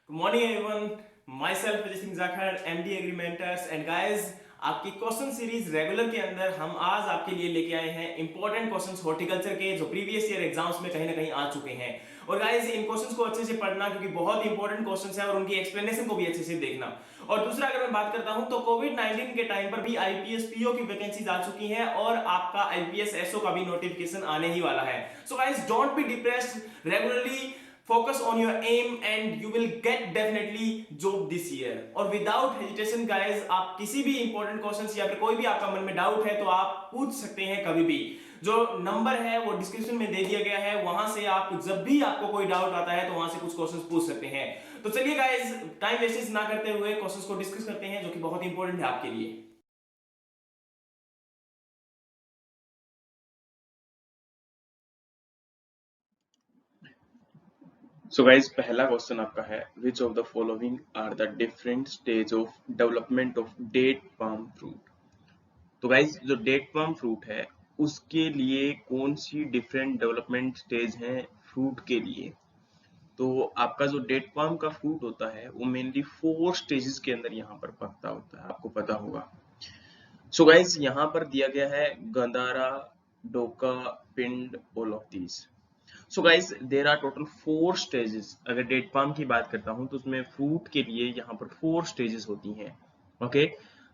Good morning everyone. Myself Vijay Singh Zakhar, MD Agrimentors and guys, आपकी question series regular के अंदर हम आज आपके लिए लेके आए हैं इंपॉर्टेंट क्वेश्चंस हॉर्टिकल्चर के जो प्रीवियस ईयर एग्जाम्स में कहीं ना कहीं आ चुके हैं। और गाइस इन क्वेश्चंस को अच्छे से पढ़ना क्योंकि बहुत इंपॉर्टेंट क्वेश्चंस हैं और उनकी एक्सप्लेनेशन को भी अच्छे से देखना। और दूसरा अगर मैं बात करता हूं तो कोविड-19 के टाइम पर भी आईपीएस पीओ की वैकेंसीज आ चुकी हैं और आपका आईपीएस एसओ का भी नोटिफिकेशन आने ही वाला है। So guys don't be depressed, regularly focus on your aim and you will get definitely job this year। और without hesitation guys, आप किसी भी इंपॉर्टेंट क्वेश्चंस या फिर कोई भी आपका मन में डाउट है तो आप पूछ सकते हैं कभी भी। जो नंबर है वो डिस्क्रिप्शन में दे दिया गया है, वहां से आप जब भी आपको कोई डाउट आता है तो वहां से कुछ क्वेश्चंस पूछ सकते हैं। तो चलिए गाइस टाइम वेस्ट ना करते हुए क्वेश्चंस को डिस्कस करते हैं जो कि बहुत इंपॉर्टेंट है आपके लिए। सो गाइज पहला क्वेश्चन आपका है which of the following are the different stage of development of date palm fruit. तो गाइज जो डेट पाम फ्रूट है उसके लिए कौन सी डिफरेंट डेवलपमेंट स्टेज है फ्रूट के लिए। तो आपका जो डेट पाम का फ्रूट होता है वो मेनली 4 स्टेजेस के अंदर यहाँ पर पकता होता है, आपको पता होगा। सो गाइज यहाँ पर दिया गया है गंदारा, डोका, पिंड, all of these. So guys there are total 4 stages. अगर डेट पाम की बात करता हूं तो उसमें फ्रूट के लिए यहाँ पर 4 स्टेजेस होती हैं। ओके,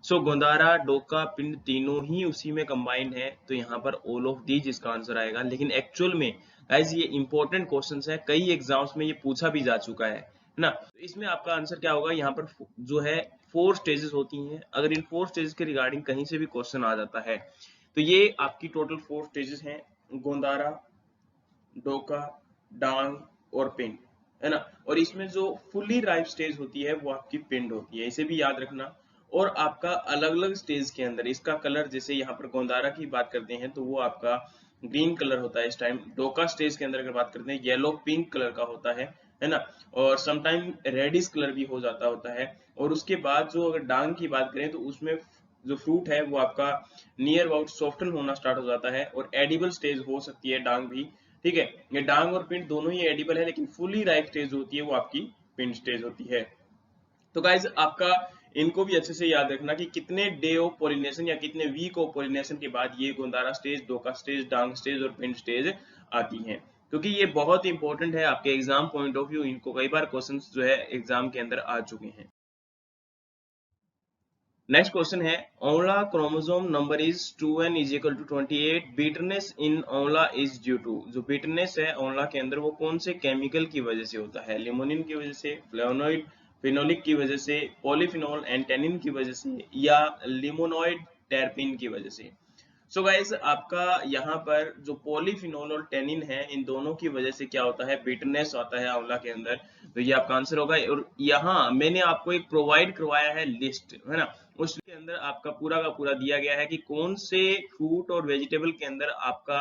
सो गोंदारा, डोका, पिंड तीनों ही उसी में कंबाइंड है, तो यहाँ पर ऑल ऑफ दीज इसका आंसर आएगा। लेकिन एक्चुअल में गाइस ये इंपॉर्टेंट क्वेश्चन है, कई एग्जाम्स में ये पूछा भी जा चुका है ना। तो इसमें आपका आंसर क्या होगा, यहाँ पर जो है 4 स्टेजेस होती हैं। अगर इन 4 स्टेजेस के रिगार्डिंग कहीं से भी क्वेश्चन आ जाता है तो ये आपकी टोटल 4 स्टेजेस हैं, गोंदारा, डोका, डांग और पिंड, है ना। और इसमें जो फुली राइप स्टेज होती है वो आपकी पिंड होती है, इसे भी याद रखना। और आपका अलग अलग स्टेज के अंदर इसका कलर, जैसे यहाँ पर गोंदारा की बात करते हैं तो वो आपका ग्रीन कलर होता है इस टाइम। डोका स्टेज के अंदर अगर बात करते हैं येलो पिंक कलर का होता है ना। और समटाइम रेडिश कलर भी हो जाता होता है। और उसके बाद जो अगर डांग की बात करें तो उसमें जो फ्रूट है वो आपका नियर अबाउट सॉफ्टन होना स्टार्ट हो जाता है और एडिबल स्टेज हो सकती है डांग भी। ठीक है, ये डांग और पिंड दोनों ही एडिबल है, लेकिन फुली राइप स्टेज होती है वो आपकी पिंड स्टेज होती है। तो गाइज आपका इनको भी अच्छे से याद रखना कि कितने डे ऑफ पोलिनेशन या कितने वीक ऑफ पोलिनेशन के बाद ये गोंदारा स्टेज, डोका स्टेज, डांग स्टेज और पिंड स्टेज आती हैं, क्योंकि ये बहुत इंपॉर्टेंट है आपके एग्जाम पॉइंट ऑफ व्यू। इनको कई बार क्वेश्चन जो है एग्जाम के अंदर आ चुके हैं। नेक्स्ट क्वेश्चन है aonla chromosome number is 2n is equal to 28, bitterness in aonla is due to. जो बिटरनेस है औला के अंदर वो कौन से केमिकल की वजह से होता है, लिमोनिन की वजह से, फ्लेवोनोइड, फिनोलिक की वजह से, पॉलीफिनोल एंड टेनिन की वजह से, या लिमोनोइड टर्पिन की वजह से। सो गाइस आपका यहाँ पर जो पॉलीफिनोल और टेनिन है इन दोनों की वजह से क्या होता है, बिटरनेस आता है आंवला के अंदर। तो ये आपका आंसर होगा। और यहाँ मैंने आपको एक प्रोवाइड करवाया है लिस्ट, है ना। उसके अंदर आपका पूरा का पूरा दिया गया है कि कौन से फ्रूट और वेजिटेबल के अंदर आपका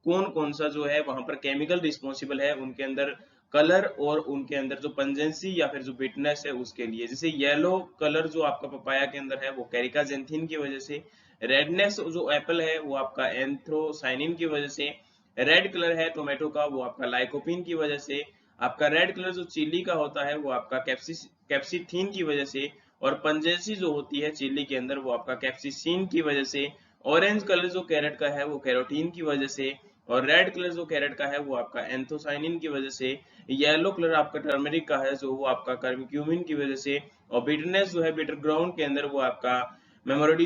कौन कौन सा जो है वहां पर केमिकल रिस्पॉन्सिबल है, उनके अंदर कलर और उनके अंदर जो पंजेंसी या फिर जो बिटनेस है उसके लिए। जैसे येलो कलर जो आपका पपाया के अंदर है वो कैरिकाजेंथिन की वजह से, रेडनेस जो एप्पल है वो आपका एंथ्रोसाइनिन की वजह से, रेड कलर है टोमेटो का वो आपका लाइकोपिन की वजह से, आपका रेड कलर जो चिल्ली का होता है वो आपका कैप्सिथीन की वजह से, और पंजेंसी जो होती है चिल्ली के अंदर वो आपका कैप्सिसिन की वजह से, ऑरेंज कलर जो कैरेट का है वो कैरोटीन की वजह से, और रेड कलर जो कैरेट का है वो आपका एंथोसाइनिन की वजह से, येलो कलर आपका टर्मरिक का है जो वो आपका कर्क्यूमिन की वजह से, और बिटरनेस जो है बिटर ग्राउंड के अंदर वो आपका मेमोरी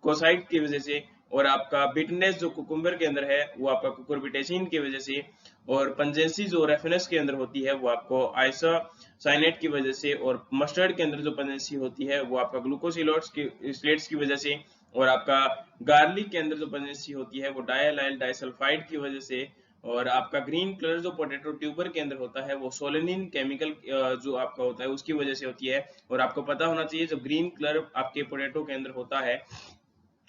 कोसाइड की वजह से, और आपका बिटनेस जो कुकुम्बर के अंदर है वो आपका कुकुरबिटेसिन की वजह से, और पंजेंसी जो रेफिनस के अंदर होती है वो आपको आइसोसाइनेट की वजह से, और मस्टर्ड के अंदर जो पंजेंसी होती है वो आपका ग्लूकोसिलेट्स की वजह से, और आपका गार्लिक के अंदर जो पंजेंसी होती है वो डायलाइल डाइसल्फाइड की वजह से, और आपका ग्रीन कलर जो पोटैटो ट्यूबर के अंदर होता है वो सोलेनिन केमिकल जो आपका होता है उसकी वजह से होती है। और आपको पता होना चाहिए जब ग्रीन कलर आपके पोटैटो के अंदर होता है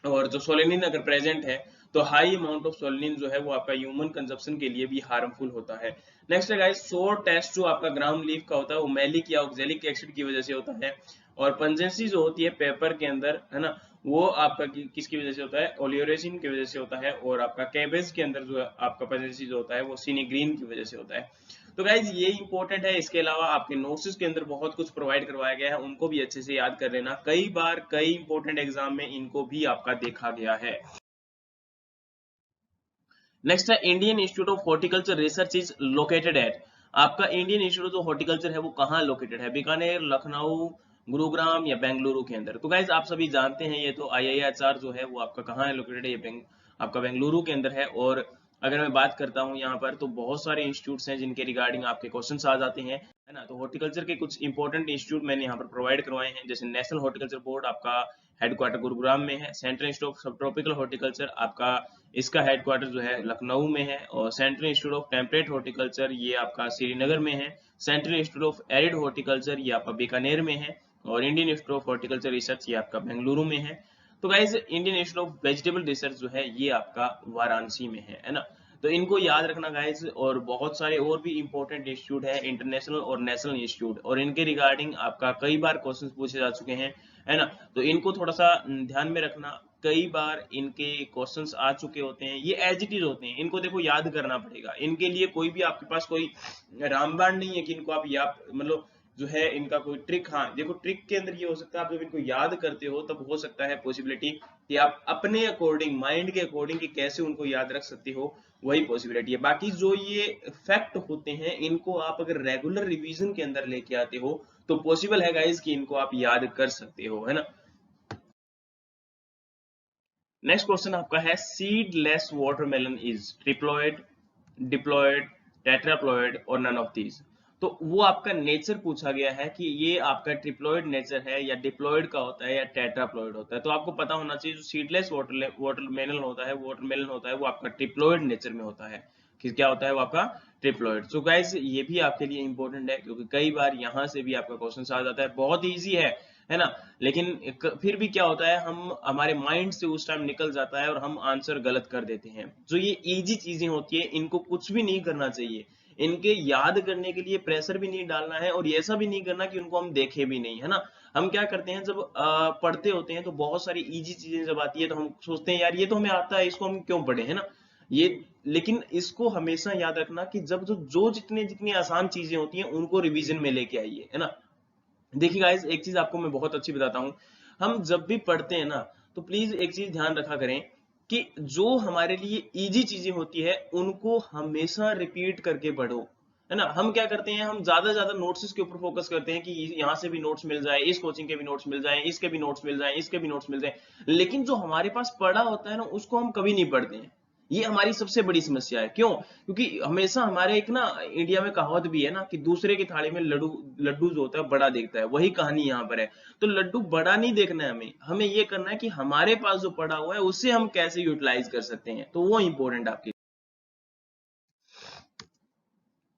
और जो सोलेनिन अगर प्रेजेंट है तो हाई अमाउंट ऑफ सोलेनिन जो है वो आपका ह्यूमन कंजप्शन के लिए भी हार्मफुल होता है। नेक्स्ट है गाइस सोर टेस्ट जो आपका ग्राम लीफ का होता है वो मैलिक या ऑक्जेलिक एसिड की वजह से होता है। और पंजेंसी जो होती है पेपर के अंदर, है ना, वो आपका किसकी वजह से होता है, ओलियोरेसिन की वजह से होता है। और आपका कैबेज के अंदर जो आपका पंजेंसी जो होता है वो सिनीग्रीन की वजह से होता है। तो गाइज ये इंपॉर्टेंट है। इसके अलावा आपके नोट्स के अंदर बहुत कुछ प्रोवाइड करवाया गया है, उनको भी अच्छे से याद कर लेना। कई बार कई इंपॉर्टेंट एग्जाम में इनको भी आपका देखा गया है। नेक्स्ट है Indian institute of horticulture research is located at. आपका इंडियन इंस्टीट्यूट ऑफ हॉर्टिकल्चर है वो कहाँ लोकेटेड है? बीकानेर, लखनऊ, गुरुग्राम या बेंगलुरु के अंदर? तो गाइज आप सभी जानते हैं ये तो IIHR जो है वो आपका कहाँ है लोकेटेड है? ये आपका बेंगलुरु के अंदर है। और अगर मैं बात करता हूँ यहाँ पर तो बहुत सारे इंस्टीट्यूट्स हैं जिनके रिगार्डिंग आपके क्वेश्चंस आ जाते हैं, है ना। तो हॉर्टिकल्चर के कुछ इंपॉर्टेंट इंस्टीट्यूट मैंने यहाँ पर प्रोवाइड करवाए हैं, जैसे नेशनल हॉर्टिकल्चर बोर्ड आपका हेडक्वार्टर गुरुग्राम में है, सेंट्रल इंस्टीट्यूट ऑफ सब ट्रॉपिकल हॉर्टिकल्चर आपका इसका हेडक्वार्टर जो है लखनऊ में है, और central institute of temperate horticulture ये आपका श्रीनगर में है, central institute of arid horticulture ये आपका बीकानेर में है, और Indian institute of horticulture research ये आपका बेंगलुरु में है। तो guys Indian institute of vegetable research जो है ये आपका वाराणसी में है ना। तो इनको याद रखना गाइज। और बहुत सारे और भी इंपॉर्टेंट इंस्टीट्यूट है, इंटरनेशनल और नेशनल इंस्टीट्यूट, और इनके रिगार्डिंग आपका कई बार क्वेश्चंस पूछे जा चुके हैं, है ना। तो इनको थोड़ा सा ध्यान में रखना, कई बार इनके क्वेश्चंस आ चुके होते हैं, ये एज इट इज होते हैं, इनको देखो याद करना पड़ेगा। इनके लिए कोई भी आपके पास कोई रामबाण नहीं है कि इनको आप याद मतलब जो है इनका कोई ट्रिक। हाँ देखो ट्रिक के अंदर ये हो सकता है, आप जब इनको याद करते हो तब हो सकता है पॉसिबिलिटी कि आप अपने अकॉर्डिंग माइंड के अकॉर्डिंग कि कैसे उनको याद रख सकते हो, वही पॉसिबिलिटी है। बाकी जो ये फैक्ट होते हैं इनको आप अगर रेगुलर रिवीजन के अंदर लेके आते हो तो पॉसिबल है गाइज कि इनको आप याद कर सकते हो, है ना। नेक्स्ट क्वेश्चन आपका है seedless watermelon is triploid, diploid, tetraploid और नन ऑफ दीज। तो वो आपका नेचर पूछा गया है कि ये आपका ट्रिप्लॉइड नेचर है या डिप्लॉइड का होता है या टेट्राप्लॉइड होता है। तो आपको पता होना चाहिए जो सीडलेस वाटरमेलन होता है वो आपका ट्रिप्लॉइड नेचर में होता है। कि क्या होता है वो आपका ट्रिप्लॉइड। सो गाइस ये भी आपके लिए इंपॉर्टेंट है क्योंकि कई बार यहाँ से भी आपका क्वेश्चन आ जाता है। बहुत ईजी है ना। लेकिन फिर भी क्या होता है, हम हमारे माइंड से उस टाइम निकल जाता है और हम आंसर गलत कर देते हैं। जो ये इजी चीजें होती है इनको कुछ भी नहीं करना चाहिए, इनके याद करने के लिए प्रेशर भी नहीं डालना है और ऐसा भी नहीं करना कि उनको हम देखे भी नहीं, है ना। हम क्या करते हैं जब पढ़ते होते हैं तो बहुत सारी इजी चीजें जब आती है तो हम सोचते हैं यार ये तो हमें आता है, इसको हम क्यों पढ़े, है ना। ये लेकिन इसको हमेशा याद रखना कि जब जो जितनी आसान चीजें होती हैं उनको रिवीजन में लेके आइए, है ना। देखिए गाइस एक चीज आपको मैं बहुत अच्छी बताता हूँ, हम जब भी पढ़ते हैं ना तो प्लीज एक चीज ध्यान रखा करें कि जो हमारे लिए इजी चीजें होती है उनको हमेशा रिपीट करके पढ़ो, है ना। हम क्या करते हैं, हम ज्यादा नोट्स के ऊपर फोकस करते हैं कि यहाँ से भी नोट्स मिल जाए, इस कोचिंग के भी नोट्स मिल जाए, इसके भी नोट्स मिल जाए, इसके भी नोट्स मिल जाए, लेकिन जो हमारे पास पढ़ा होता है ना उसको हम कभी नहीं पढ़ते हैं। ये हमारी सबसे बड़ी समस्या है। क्यों? क्योंकि हमेशा हमारे एक ना इंडिया में कहावत भी है ना कि दूसरे की थाली में लड्डू जो होता है बड़ा देखता है, वही कहानी यहाँ पर है। तो लड्डू बड़ा नहीं देखना है हमें, हमें ये करना है कि हमारे पास जो पड़ा हुआ है उससे हम कैसे यूटिलाइज कर सकते हैं, तो वो इंपॉर्टेंट आपके।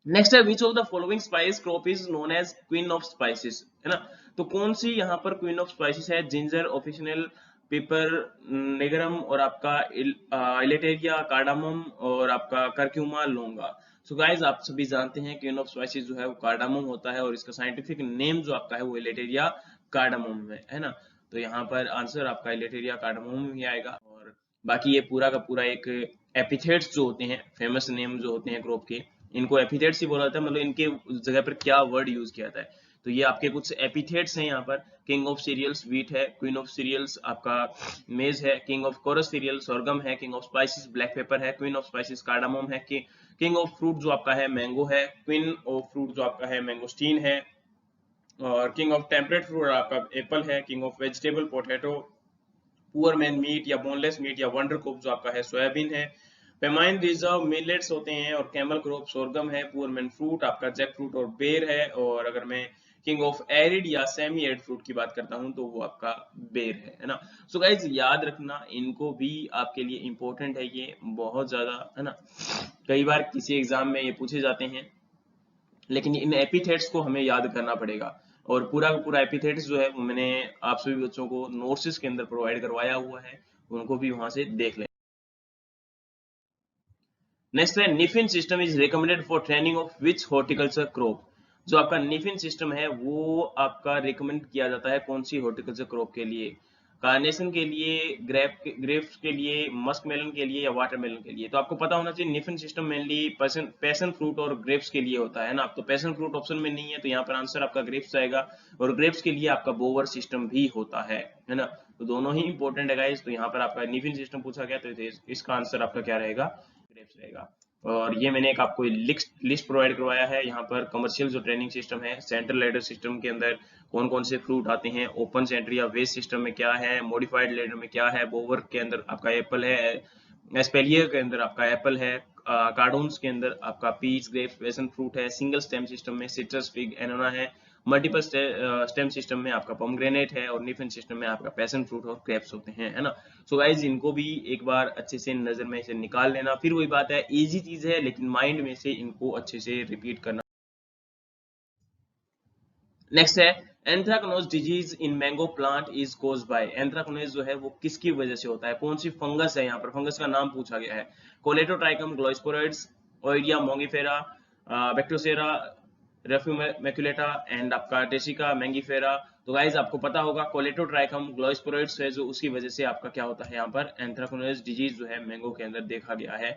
नेक्स्ट है which of the following spice crop is known as queen of spices, है ना। तो कौन सी यहाँ पर क्वीन ऑफ स्पाइसेस है? जिंजर, ऑफिशियल, पेपर, नेगरम और आपका इलेटेरिया, कार्डामम और आपका करक्यूमा, लौंगा। सो गाइज आप सभी जानते हैं क्वीन ऑफ स्पाइसेस जो है वो कार्डामम होता है और इसका साइंटिफिक नेम जो आपका है वो इलेटेरिया कार्डामम है ना। तो यहाँ पर आंसर आपका इलेटेरिया कार्डामम ही आएगा। और बाकी ये पूरा का पूरा एक एपिथेट्स जो होते हैं, फेमस नेम जो होते हैं क्रॉप के, इनको एपिथेट्स ही बोला जाता है, मतलब इनके जगह पर क्या वर्ड यूज किया जाता है। तो ये आपके कुछ एपिथेट्स हैं यहाँ पर। किंग ऑफ सीरियल्स व्हीट है, क्वीन ऑफ सीरियल्स आपका मेज है, king of coarse cereal sorghum है, king of spices black pepper है, क्वीन ऑफ स्पाइसेस कार्डामम है, किंग ऑफ फ्रूट जो आपका है मैंगो है, क्वीन ऑफ फ्रूट जो आपका है मैंगोस्टीन है, और किंग ऑफ टेम्परेट फ्रूट आपका एप्पल है, king of vegetable potato, poor man meat या बोनलेस मीट या वंडर क्रॉप जो आपका है सोयाबीन है, पेमाइन रिजर्व मिलेट्स होते हैं, और कैमल क्रॉप सोरगम है, पुअर मैन फ्रूट आपका जैक फ्रूट और बेर है, और अगर मैं किंग ऑफ एरिड या सेमी एरिड फ्रूट की बात करता हूं तो वो आपका बेर है ना। सो गाइज याद रखना, इनको भी आपके लिए इंपॉर्टेंट है, ये बहुत ज्यादा, है ना। कई बार किसी एग्जाम में ये पूछे जाते हैं, लेकिन इन एपिथेट्स को हमें याद करना पड़ेगा। और पूरा का पूरा एपिथेट्स जो है वो मैंने आप सभी बच्चों को नोट्स के अंदर प्रोवाइड करवाया हुआ है, उनको भी वहां से देख लें। नेक्स्ट है निफिन system is recommended for training of which horticulture crop. जो आपका निफिन सिस्टम है वो आपका रिकमेंड किया जाता है कौन सी हॉर्टिकल्चर क्रॉप के लिए? कार्नेशन के लिए, ग्रेप्स के लिए, मस्क मेलन के लिए या वाटरमेलन के लिए। तो आपको पता होना चाहिए निफिन सिस्टम मेनली पैशन फ्रूट और ग्रेप्स के लिए होता है ना। तो पैशन फ्रूट ऑप्शन में नहीं है, तो यहाँ पर आंसर आपका ग्रेप्स आएगा, और ग्रेप्स के लिए आपका बोवर सिस्टम भी होता है ना। तो दोनों ही इंपॉर्टेंट है गाइस। तो यहाँ पर आपका निफिन सिस्टम पूछा गया, तो इसका आंसर आपका क्या रहेगा, ग्रेप्स रहेगा। और ये मैंने एक आपको लिस्ट प्रोवाइड करवाया है। यहाँ पर कमर्शियल जो ट्रेनिंग सिस्टम है, सेंट्रल लैडर सिस्टम के अंदर कौन कौन से फ्रूट आते हैं, ओपन सेंटर या वेस्ट सिस्टम में क्या है, मॉडिफाइड लैडर में क्या है, बोवर के अंदर आपका एप्पल है, एस्पेलियर के अंदर आपका एप्पल है, कार्डून्स के अंदर आपका पीच, ग्रेप्स, पैशन फ्रूट है, सिंगल स्टेम सिस्टम में सिट्रस, फिग, एनोना है, मल्टीपल स्टेम सिस्टम में आपका पोमग्रेनेट है, और निफिन सिस्टम में आपका पैशन फ्रूट और ग्रेप्स होते हैं, है ना। सो गाइज इनको भी एक बार अच्छे से नजर में से निकाल लेना। फिर वही बात है, इजी चीज है लेकिन माइंड में से इनको अच्छे से रिपीट करना। नेक्स्ट है, anthracnose disease in mango plant is cause by. Anthracnose जो है वो किसकी वजह से होता है, कौन सी फंगस है, यहाँ पर फंगस का नाम पूछा गया है। कोलेटोट्राइकम ग्लोस्पोरिड्स, ओइडिया मोंगिफेरा, बैक्टीरियोसेरा रेफ्यूमेकुलेटा एंड आपका टेसिका मैंगिफेरा। तो गाइज आपको पता होगा कोलेटोट्राइकम ग्लोस्पोरिड्स है जो, उसकी वजह से आपका क्या होता है, यहाँ पर एंथ्राकनोज डिजीज जो है मैंगो के अंदर देखा गया है।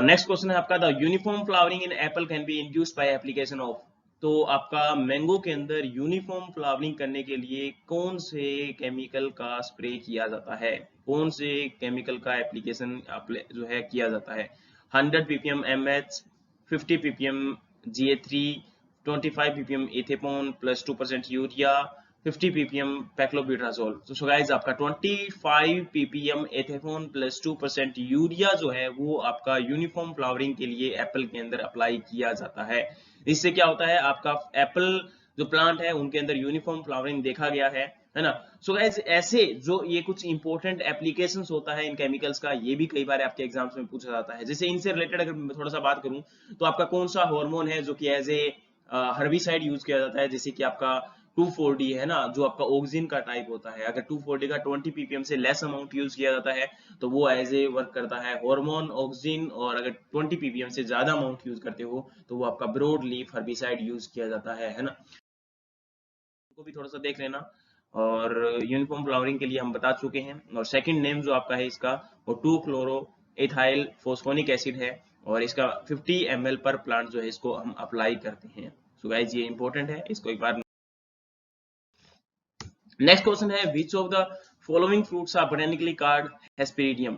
नेक्स्ट क्वेश्चन है आपका, the uniform flowering in Apple can be induced by application of. तो आपका मैंगो के अंदर यूनिफॉर्म फ्लावरिंग करने के लिए कौन से केमिकल का स्प्रे किया जाता है, कौन से केमिकल का एप्लीकेशन जो है किया जाता है। 100 ppm MH, 50 ppm GA3, 25 ppm ethephon plus 2% urea, 50 ppm paclobutrazol. तो गाइस आपका 25 ppm एथेफोन प्लस 2% यूरिया जो है वो आपका यूनिफॉर्म फ्लावरिंग के लिए एप्पल के अंदर अप्लाई किया जाता है। इससे क्या होता है, आपका एप्पल जो प्लांट है उनके अंदर यूनिफॉर्म फ्लावरिंग देखा गया है ना। सो गाइस ऐसे जो ये कुछ इंपॉर्टेंट एप्लीकेशंस होता है इन केमिकल्स का, ये भी कई बार आपके एग्जाम्स में पूछा जाता है। जैसे इनसे रिलेटेड अगर मैं थोड़ा सा बात करूं, तो आपका कौन सा हार्मोन है जो कि एज ए हर्बिसाइड यूज किया जाता है, जैसे कि आपका 2,4-D है ना, जो आपका ऑक्सिन का टाइप होता है। अगर 2,4-D का 20 ppm से लेस अमाउंट यूज किया जाता है तो वो एज ए वर्क करता है हार्मोन ऑक्सिन, और अगर 20 ppm से ज्यादा अमाउंट यूज करते हो तो वो आपका ब्रॉड लीफ हर्बिसाइड यूज किया जाता है ना। को भी थोड़ा सा देख लेना। और यूनिफॉर्म फ्लावरिंग के लिए हम बता चुके हैं, और सेकंड नेम जो आपका है इसका वो 2-क्लोरो एथाइल फोस्फोनिक एसिड है, और इसका 50 ml पर प्लांट जो है इसको हम अप्लाई करते हैं। सो गाइस ये इंपॉर्टेंट है, इसको एक बार। नेक्स्ट क्वेश्चन है, which of the following fruits are botanically called hesperidium.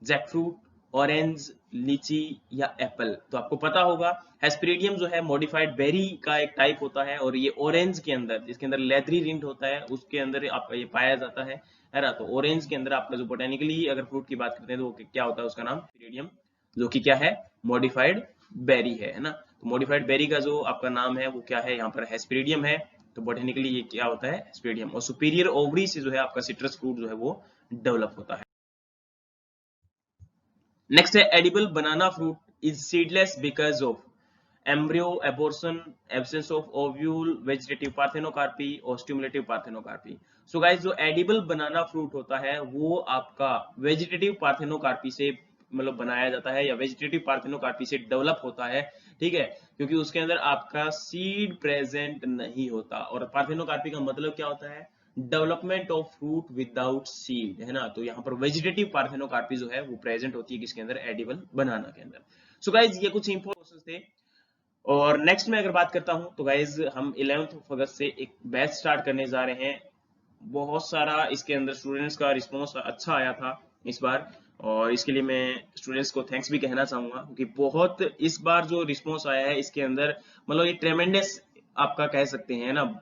Jackfruit, orange, lychee या एप्पल। तो आपको पता होगा हेस्पेरिडियम जो है मॉडिफाइड बेरी का एक टाइप होता है, और ये ऑरेंज के अंदर, जिसके अंदर लेदरी रिंट होता है, उसके अंदर आपका ये पाया जाता है ना। तो ऑरेंज के अंदर आपका जो बोटेनिकली अगर फ्रूट की बात करते हैं तो वो क्या होता है, उसका नाम हेस्पेरिडियम, जो कि क्या है, मॉडिफाइड बेरी है ना। तो मॉडिफाइड बेरी का जो आपका नाम है वो क्या है, यहाँ पर हेस्पेरिडियम है। तो बोटेनिकली ये क्या होता है, स्पेडियम, और सुपीरियर ओवरी से जो है आपका सिट्रस फ्रूट जो है वो डेवलप होता है। नेक्स्ट है, edible banana fruit is seedless because of embryo abortion, absence of ovule, vegetative parthenocarpy और स्टिमुलेटिव पार्थेनोकार्पी। सो गाइस जो एडिबल बनाना फ्रूट होता है वो आपका वेजिटेटिव पार्थेनोकार्पी से मतलब बनाया जाता है, या वेजिटेटिव पार्थेनोकार्पी से डेवलप होता है, ठीक है, क्योंकि उसके अंदर आपका सीड प्रेजेंट नहीं होता। और पार्थेनोकार्पी का मतलब क्या होता है, development of fruit without seed, है ना। तो यहाँ पर वेजिटेटिव पार्थेनोकार्पी जो है वो प्रेजेंट होती है किसके अंदर, एडिबल बनाना के अंदर। सो गाइज ये कुछ इंपॉर्टेंट क्वेश्चंस थे। और नेक्स्ट में अगर बात करता हूं तो गाइज हम 11 अगस्त से एक बैच स्टार्ट करने जा रहे हैं। बहुत सारा इसके अंदर स्टूडेंट्स का रिस्पॉन्स अच्छा आया था इस बार, और इसके लिए मैं स्टूडेंट्स को थैंक्स भी कहना चाहूंगा, क्योंकि बहुत इस बार जो रिस्पॉन्स आया है इसके अंदर मतलब ये ट्रेमेंडस आपका कह सकते हैं ना।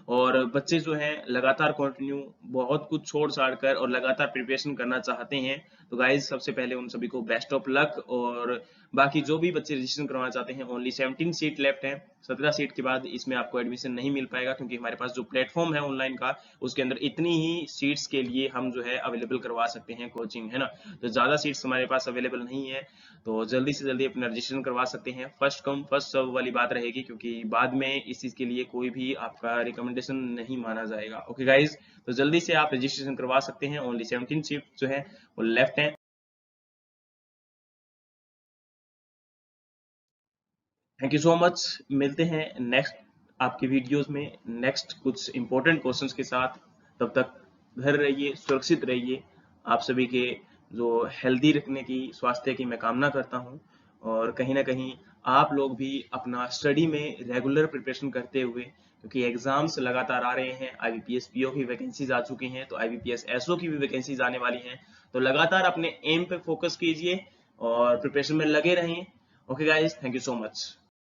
और बच्चे जो हैं लगातार कंटिन्यू बहुत कुछ छोड़ छाड़ कर और लगातार प्रिपरेशन करना चाहते हैं। तो गाइज सबसे पहले उन सभी को बेस्ट ऑफ लक। और बाकी जो भी बच्चे रजिस्ट्रेशन करवाना चाहते हैं, ओनली 17 सीट लेफ्ट है। 17 सीट के बाद इसमें आपको एडमिशन नहीं मिल पाएगा, क्योंकि हमारे पास जो प्लेटफॉर्म है ऑनलाइन का उसके अंदर इतनी ही सीट्स के लिए हम जो है अवेलेबल करवा सकते हैं कोचिंग, है ना। तो ज्यादा सीट्स हमारे पास अवेलेबल नहीं है, तो जल्दी से जल्दी अपना रजिस्ट्रेशन करवा सकते हैं। फर्स्ट कम फर्स्ट सर्व वाली बात रहेगी, क्योंकि बाद में इस चीज के लिए कोई भी आपका रिकमेंडेशन नहीं माना जाएगा। ओके गाइज, तो जल्दी से आप रजिस्ट्रेशन करवा सकते हैं। ओनली 17 सीट जो है वो लेफ्ट है। Thank you so much. मिलते हैं नेक्स्ट आपके वीडियोस में नेक्स्ट कुछ इंपॉर्टेंट क्वेश्चंस के साथ। तब तक घर रहिए, सुरक्षित रहिए। आप सभी के जो हेल्दी रखने की, स्वास्थ्य की मैं कामना करता हूँ, और कहीं ना कहीं आप लोग भी अपना स्टडी में रेगुलर प्रिपरेशन करते हुए, क्योंकि एग्जाम्स लगातार आ रहे हैं, आईबीपीएस पीओ की वैकेंसीज आ चुकी हैं, तो आईबीपीएस एसओ की भी वैकेंसीज आने वाली हैं। तो लगातार अपने एम पे फोकस कीजिए और प्रिपरेशन में लगे रहें। Okay guys, thank you so much.